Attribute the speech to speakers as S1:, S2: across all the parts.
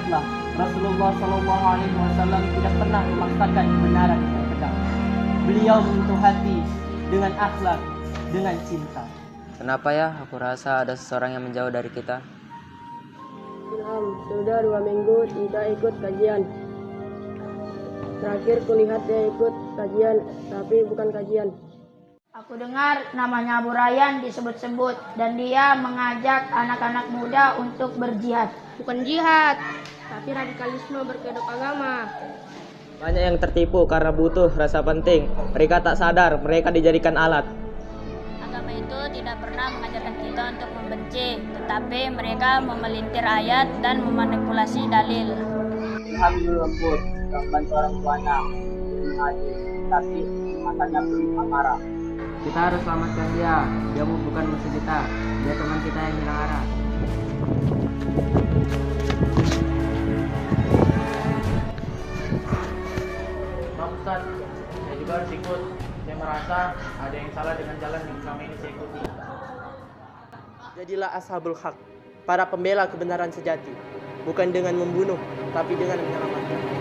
S1: Ingatlah, Rasulullah Shallallahu Alaihi Wasallam tidak pernah memaksakan kebenaran yang benar. Beliau menyentuh hati dengan akhlak, dengan cinta.
S2: Kenapa ya aku rasa ada seseorang yang menjauh dari kita?
S3: Ilham, sudah 2 minggu tidak ikut kajian. Terakhir kulihat dia ikut kajian, tapi bukan kajian.
S4: Aku dengar namanya Abu Rayyan disebut-sebut dan dia mengajak anak-anak muda untuk berjihad.
S3: Bukan jihad, tapi radikalisme berkedok agama.
S1: Banyak yang tertipu karena butuh rasa penting. Mereka tak sadar mereka dijadikan alat.
S5: Agama itu tidak pernah mengajarkan kita untuk membenci, tetapi mereka memelintir ayat dan memanipulasi dalil.
S1: Ilham dulu lembut, membantu orang tuanya, mengaji, tapi matanya belum amarah. Kita harus selamatkan dia. Dia bukan musuh kita. Dia teman kita yang hilang arah.
S6: Pak Ustaz, saya juga harus ikut. Saya merasa ada yang salah dengan jalan yang selama ini saya ikuti.
S1: Jadilah ashabul haq, para pembela kebenaran sejati. Bukan dengan membunuh, tapi dengan menyelamatkan.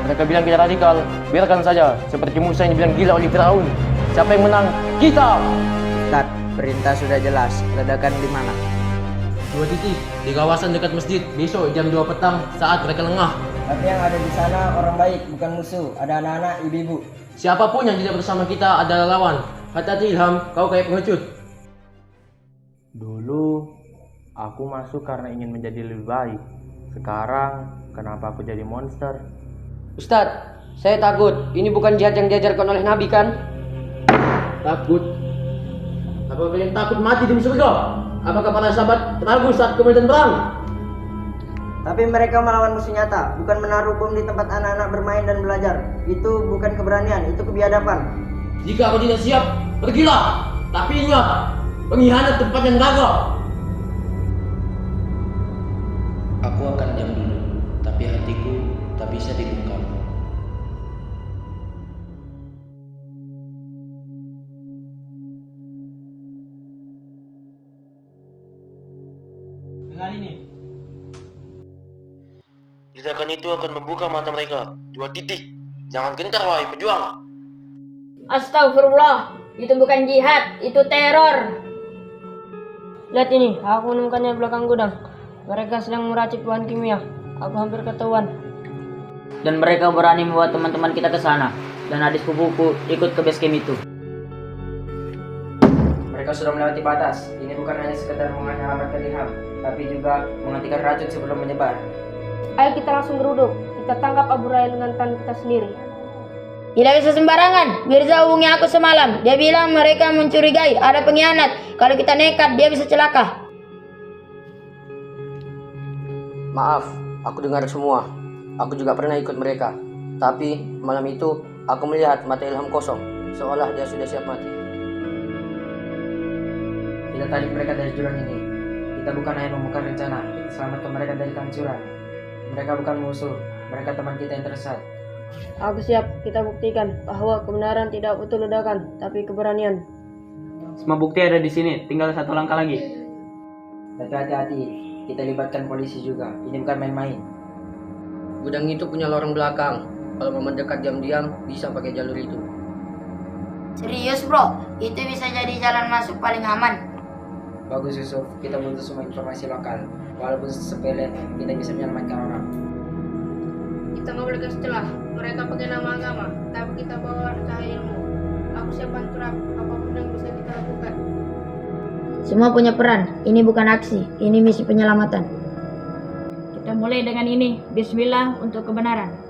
S6: Mereka bilang kita radikal, biarkan saja. Seperti Musa yang dibilang gila oleh Firaun. Siapa yang menang? Kita!
S2: Ustaz, perintah sudah jelas. Ledakan di mana?
S6: 2 titik di kawasan dekat masjid. Besok jam 2 petang saat mereka lengah.
S2: Tapi yang ada di sana orang baik, bukan musuh. Ada anak-anak, ibu-ibu.
S6: Siapapun yang tidak bersama kita adalah lawan. Hati-hati Ilham, kau kayak pengecut. Dulu aku masuk karena ingin menjadi lebih baik. Sekarang kenapa aku jadi monster?
S1: Ustadz, saya takut. Ini bukan jihad yang diajarkan oleh Nabi kan?
S6: Takut? Apa kalian takut mati di surga? Apakah para sahabat ragu saat kemudian perang?
S2: Tapi mereka melawan musuh nyata, bukan menaruh bom di tempat anak-anak bermain dan belajar. Itu bukan keberanian, itu kebiadaban.
S6: Jika kau tidak siap, pergilah. Tapi ingat, pengkhianat tempat yang gagal.
S7: Aku akan diam dulu, tapi hatiku tak bisa dibungkam.
S1: Dengan ini.
S7: Tindakan itu akan membuka mata mereka. 2 titik. Jangan gentar wahai pejuang.
S4: Astagfirullah, itu bukan jihad, itu teror.
S3: Lihat ini, aku menemukannya di belakang gudang. Mereka sedang meracik bahan kimia. Aku hampir ketahuan.
S2: Dan mereka berani membawa teman-teman kita ke sana. Dan adik sepupuku ikut ke base camp itu. Mereka sudah melewati batas. Ini bukan hanya sekedar menyelamatkan Ilham, tapi juga menghentikan racun sebelum menyebar.
S3: Ayo kita langsung geruduk. Kita tangkap Abu Rayyan dengan tangan kita sendiri.
S4: Tidak bisa sembarangan. Mirza hubungi aku semalam. Dia bilang mereka mencurigai ada pengkhianat. Kalau kita nekat, dia bisa celaka.
S1: Maaf, aku dengar semua. Aku juga pernah ikut mereka. Tapi malam itu aku melihat mata Ilham kosong, seolah dia sudah siap mati.
S2: Kita tarik mereka dari jurang ini. Kita bukan hanya membuka rencana, kita selamatkan mereka dari kehancuran. Mereka bukan musuh, mereka teman kita yang tersesat.
S3: Aku siap, kita buktikan bahwa kebenaran tidak butuh ledakan, tapi keberanian.
S1: Semua bukti ada di sini, tinggal 1 langkah lagi.
S2: Tapi hati-hati, kita libatkan polisi juga. Ini bukan main-main.
S1: Gudang itu punya lorong belakang. Kalau mau mendekat diam-diam, bisa pakai jalur itu.
S4: Serius bro, itu bisa jadi jalan masuk paling aman.
S2: Bagus Yusuf, kita butuh semua informasi lokal. Walaupun sepele, kita bisa menyelamatkan orang.
S3: Kita nggak boleh kasih celah. Mereka pakai nama agama, tapi kita bawa cahaya ilmu. Aku siap bantu apapun yang bisa kita lakukan.
S4: Semua punya peran. Ini bukan aksi, ini misi penyelamatan. Kita mulai dengan ini. Bismillah untuk kebenaran.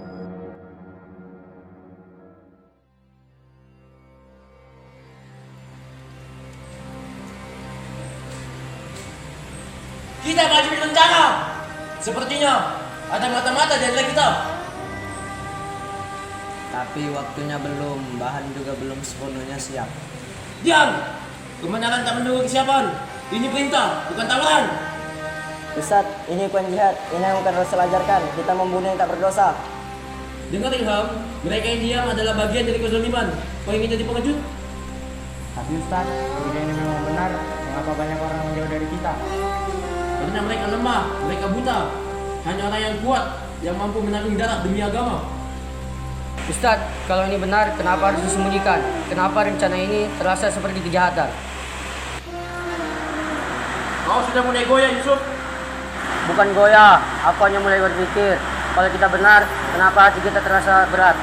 S6: jadilah kita.
S2: Tapi waktunya belum, bahan juga belum sepenuhnya siap.
S6: Diam! Kemenangan tak menunggu kesiapan. Ini perintah, bukan tawaran.
S1: Ustadz, ini bukan jihad. Ini yang bukan Rasul ajarkan. Kita membunuh yang tak berdosa.
S6: Dengar Ilham, mereka yang diam adalah bagian dari kezaliman. Kau ingin jadi pengecut?
S2: Tapi Ustaz, jika ini memang benar, mengapa banyak orang menjauh dari kita?
S6: Karena mereka lemah, mereka buta. Hanya orang yang kuat yang mampu menanggung darah demi agama.
S2: Ustadz, kalau ini benar, kenapa harus disembunyikan? Kenapa rencana ini terasa seperti kejahatan?
S6: Kau sudah mulai goyah, Yusuf.
S1: Bukan goyah, aku hanya mulai berpikir. Kalau kita benar, kenapa hati kita terasa berat?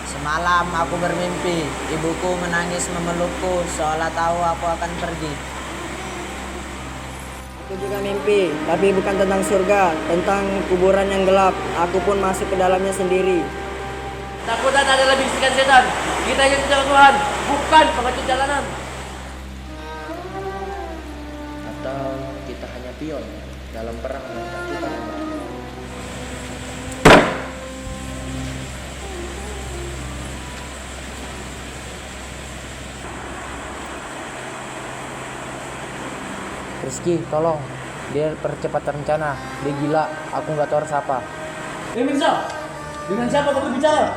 S2: Semalam aku bermimpi, ibuku menangis memelukku seolah tahu aku akan pergi.
S1: Aku juga mimpi, tapi bukan tentang surga, tentang kuburan yang gelap. Aku pun masuk ke dalamnya sendiri.
S6: Takutan adalah bisikan setan. Kita yang jalan Tuhan, bukan pengecut jalanan.
S2: Atau kita hanya pion dalam perang yang tak kita menang. Rizky, tolong. Dia percepat rencana. Dia gila. Aku nggak tahu harus apa.
S6: Mirza, dengan siapa kau berbicara?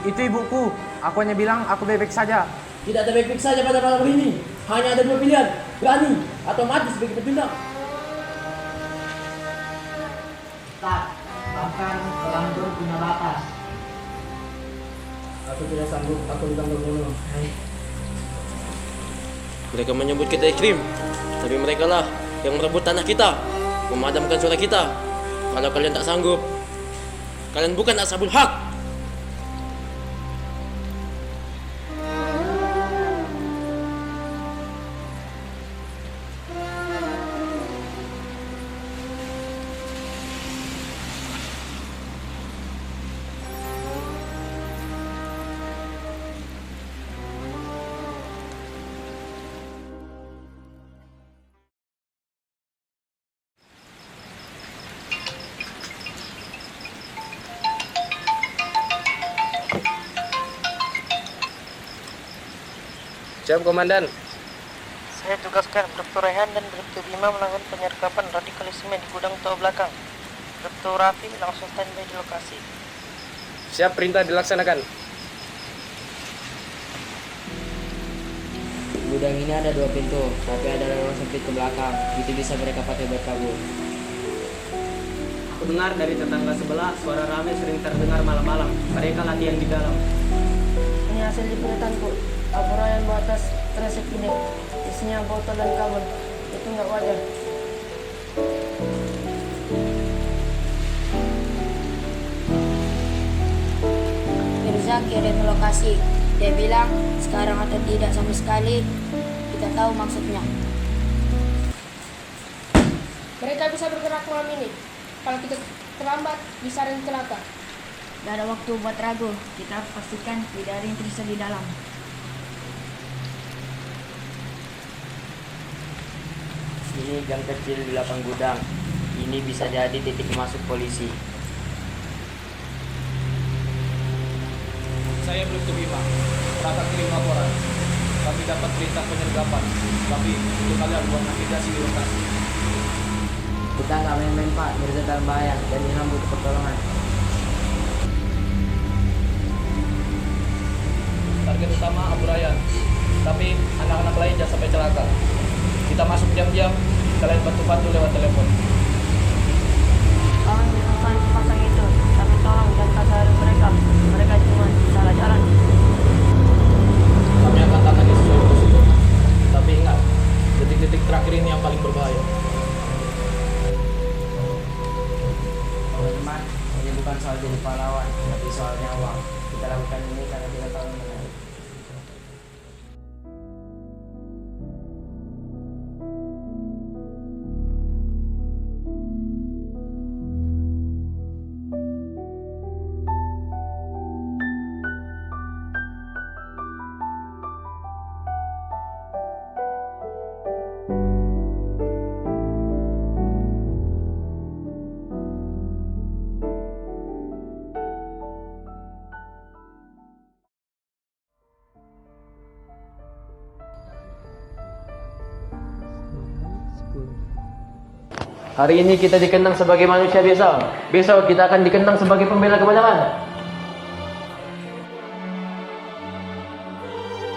S2: Itu ibuku. Aku hanya bilang aku baik-baik saja.
S6: Tidak ada baik-baik saja pada malam ini. Hanya ada dua pilihan, berani atau mati sebagai petindak.
S1: Tak, bahkan pelanggar punya batas. Aku tidak sanggup, aku bukan pembunuh.
S7: Mereka menyebut kita ekstrim, tapi mereka lah yang merebut tanah kita, memadamkan suara kita. Kalau kalian tak sanggup, kalian bukan ashabul hak.
S2: Siap, Komandan.
S8: Saya tugaskan Dr. Rehan dan Dr. Bima melakukan penyergapan radikalisme di gudang tol belakang. Dr. Raffi langsung standby di lokasi.
S2: Siap, perintah dilaksanakan. Gudang ini ada 2 pintu, tapi ada lorong sempit ke belakang. Itu bisa mereka pakai buat kabur.
S1: Aku dengar dari tetangga sebelah, suara ramai sering terdengar malam-malam. Mereka latihan di dalam.
S3: Ini hasil liputanku. Abrayan batas kresek ini. Isinya botol dan kabel. Itu nggak wajar.
S4: Mirza kirim lokasi. Dia bilang sekarang atau tidak sama sekali kita tahu maksudnya.
S3: Mereka bisa bergerak malam ini. Kalau kita terlambat, bisa ada yang celaka.
S4: Gak ada waktu buat ragu. Kita harus pastikan tidak ada yang tersisa di dalam.
S2: Ini gang kecil di belakang gudang. Ini bisa jadi titik masuk polisi.
S9: Saya belum terima. Raka kirim laporan. Kami dapat perintah penyergapan. Tapi itu kalian buat navigasi di lokasi.
S2: Kita nggak main-main, Pak. Mirza dalam bahaya dan Ilham butuh pertolongan.
S9: Target utama Abu Rayyan. Tapi anak-anak lain jangan sampai celaka. Kita masuk jam-jam. Kalian bantu-bantu lewat telepon.
S3: Kami menemukan sepasang itu. Tapi tolong jangan kasari mereka. Mereka cuma salah jalan.
S9: Kami akan tangani sesuai prosedur. Tapi ingat, detik-detik terakhir ini yang paling berbahaya.
S2: Teman-teman, ini bukan soal jadi pahlawan, tapi soal nyawa. Kita lakukan ini karena kita tahu mengenai.
S7: Hari ini kita dikenang sebagai manusia biasa. Besok kita akan dikenang sebagai pembela kebenaran.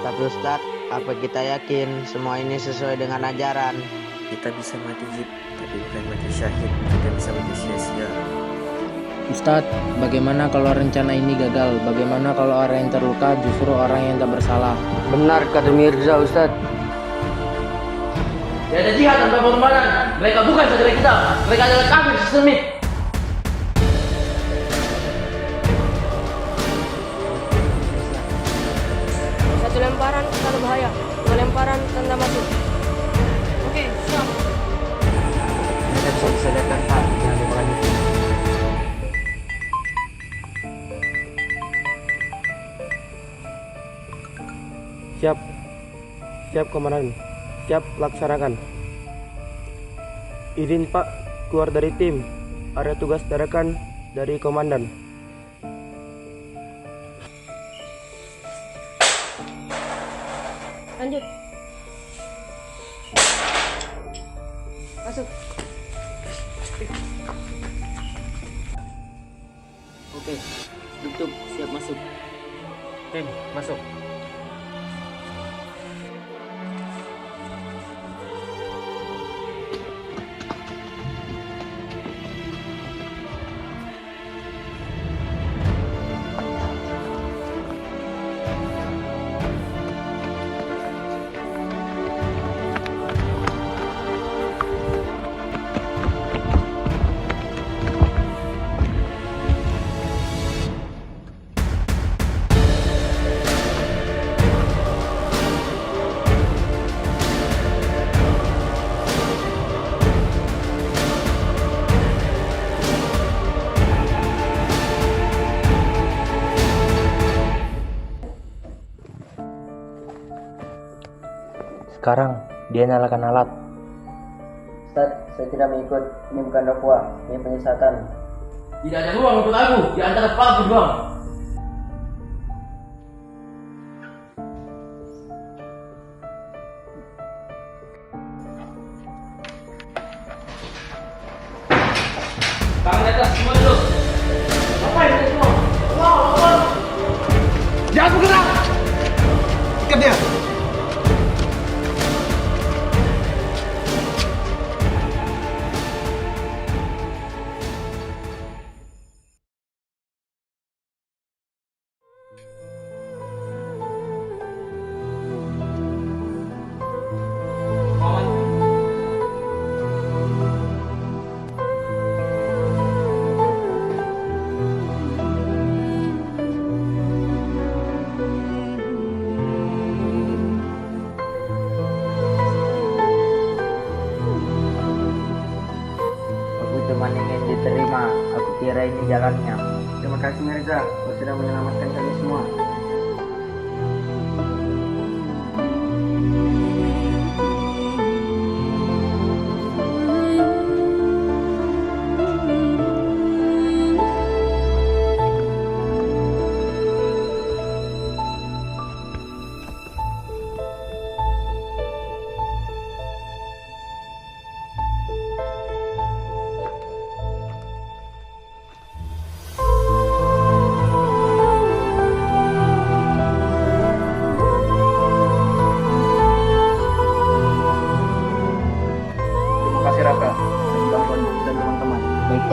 S1: Tapi Ustadz, apa kita yakin semua ini sesuai dengan ajaran?
S10: Kita bisa mati hid, tapi bukan mati syahid. Kita bisa mati sia-sia.
S2: Ustadz, bagaimana kalau rencana ini gagal? Bagaimana kalau orang yang terluka justru orang yang tak bersalah?
S1: Benar kata Mirza, Ustadz.
S7: Tidak ada jihad tanpa pengorbanan. Mereka bukan saudara kita. Mereka adalah kafir sistemik.
S3: Satu lemparan tanda bahaya, dua lemparan tanda masuk. Oke, siap.
S2: Mereka bisa disadarkan, Pak. Jangan lupakan itu.
S11: Siap. Siap, Komandan. Siap, laksanakan. Izin Pak, keluar dari tim. Ada tugas dadakan dari Komandan.
S3: Lanjut. Masuk.
S2: Oke, tutup, siap masuk.
S7: Tim, masuk.
S2: Sekarang, dia nyalakan alat.
S1: Ustaz, saya tidak mau ikut. Ini bukan dakwah, ini penyesatan.
S7: Tidak ada ruang untuk aku di antara para pejuang. Tangan di atas, semua duduk. Ngapain ini semua? Allah. Jangan bergerak. Ikat dia.
S1: Cuman ingin diterima, aku kira ini jalannya. Terima kasih Mirza, kau sudah menyelamatkan kami semua.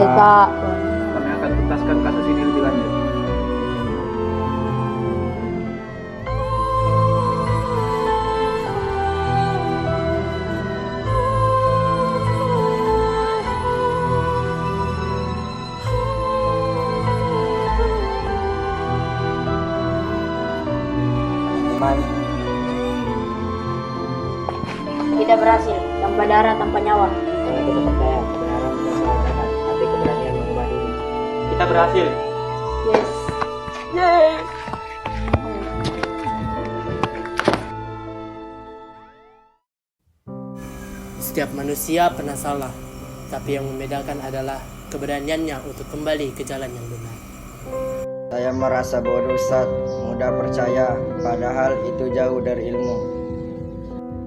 S4: Pak.
S9: Kami akan tuntaskan kasus ini lebih lanjut.
S4: Kita berhasil, tanpa darah, tanpa nyawa.
S1: Kalau kita percaya, kebenaran tidak selalu datang, tapi keberanian mengubah diri.
S9: Kita berhasil.
S4: Yes. Yay.
S12: Setiap manusia pernah salah, tapi yang membedakan adalah keberaniannya untuk kembali ke jalan yang benar.
S1: Saya merasa bodoh Ustaz, mudah percaya, padahal itu jauh dari ilmu.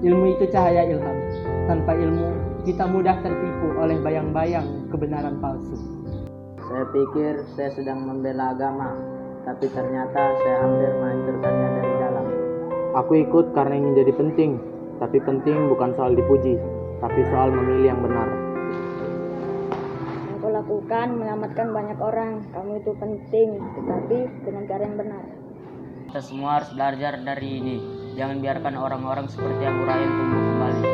S13: Ilmu itu cahaya ilham. Tanpa ilmu, kita mudah tertipu oleh bayang-bayang kebenaran palsu.
S1: Saya pikir saya sedang membela agama, tapi ternyata saya hampir menghancurkannya dari dalam.
S11: Aku ikut karena ingin jadi penting, tapi penting bukan soal dipuji, tapi soal memilih yang benar.
S4: Yang kau lakukan menyelamatkan banyak orang. Kamu itu penting, tetapi dengan cara yang benar.
S1: Kita semua harus belajar dari ini. Jangan biarkan orang-orang seperti Abu Rayyan tumbuh kembali.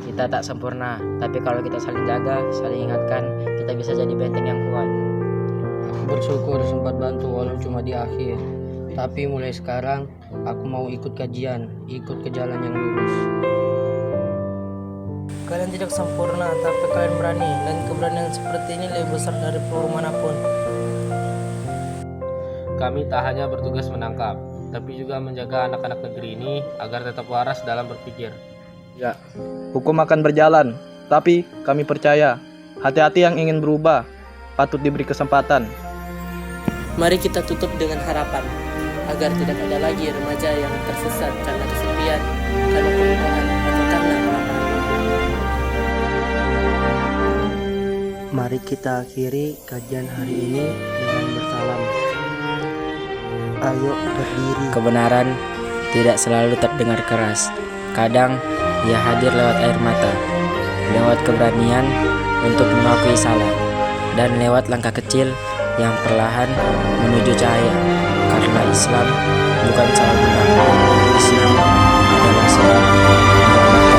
S2: Kita tak sempurna, tapi kalau kita saling jaga, saling ingatkan, kita bisa jadi benteng yang kuat.
S12: Aku bersyukur sempat bantu walau cuma di akhir. Tapi mulai sekarang, aku mau ikut kajian, ikut ke jalan yang lurus.
S8: Kalian tidak sempurna, tapi kalian berani. Dan keberanian seperti ini lebih besar dari peluru manapun.
S9: Kami tak hanya bertugas menangkap, tapi juga menjaga anak-anak negeri ini agar tetap waras dalam berpikir.
S14: Ya, hukum akan berjalan, tapi kami percaya hati-hati yang ingin berubah patut diberi kesempatan.
S12: Mari kita tutup dengan harapan agar tidak ada lagi remaja yang tersesat karena kesepian, karena perubahan, atau karena kelaparan.
S10: Mari kita akhiri kajian hari ini dengan bersalam. Ayo berdiri.
S2: Kebenaran tidak selalu terdengar keras. Kadang ia hadir lewat air mata, lewat keberanian untuk mengakui salah, dan lewat langkah kecil yang perlahan menuju cahaya. Karena Islam bukan soal menang, Islam adalah soal menyelamatkan.